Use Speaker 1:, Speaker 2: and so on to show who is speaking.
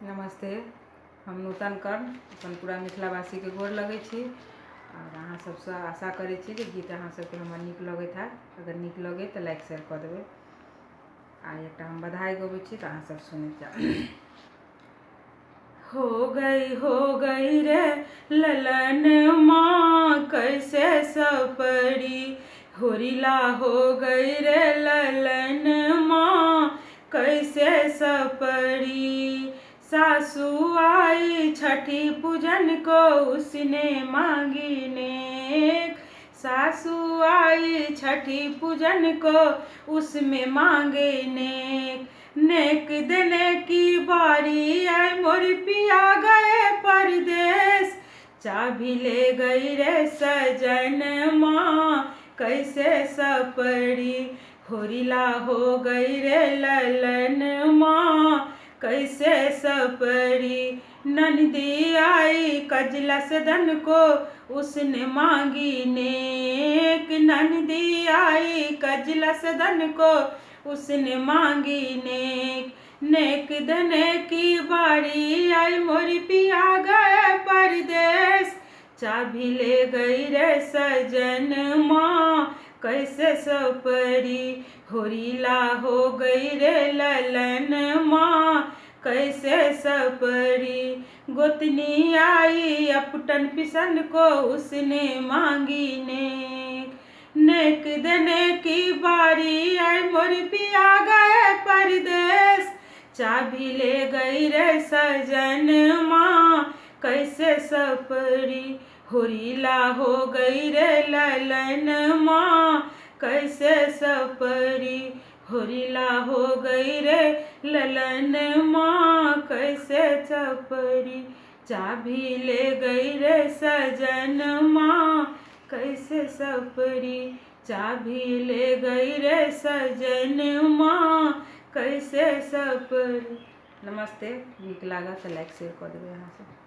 Speaker 1: नमस्ते। हम नूतन कर्ण अपन पूरा मिथिलावासी के गोर लगै छी और अहाँ सबसे आशा करै छी कि गीत अहाँ सबके हमरा नीक लगैत है। अगर नीक लगे तो लाइक शेयर कर देबै। आ एक हम बधाई गबै छी तो अहाँ सब सुनैत जाउ। हो गई रे ललन माँ कैसे सपरी, होरिला हो गई रे ललन माँ कैसे सपरी। सासू आई छठी पूजन को उसने मांगी नेक, सासू आई छठी पूजन को उसमें मांगे नेक। नेक देने की बारी आई मोर पिया गए परदेश, चाबी ले गई रे सजन माँ कैसे सपरी। होरिला हो गई रे ललन माँ कैसे सपरी। नंदी आई कजला सदन को उसने मांगी नेक, नंदी आई कजला सदन को उसने मांगी नेक। नेक देने की बारी आई मोरी पिया गए परदेश, चाबी ले गई रे सजन माँ कैसे सपरी। होरिला हो गई रे ललन माँ कैसे सपरी। गोतनी आई अपटन पिसन को उसने मांगी नेक, नेक देने की बारी आई मोर पिया गए परदेश, चाबी ले गई रे सजन माँ कैसे सपरी। होरिला हो गई रे ललन माँ कैसे सपरी। होरिला हो गई रे ललन माँ कैसे सपरी। चाबी ले गई रे सजन माँ कैसे सपरी। चाबी ले गई रे सजन माँ कैसे सपरी। नमस्ते। नीक लागत तो लाइक शेयर कर देबै अहाँ सब।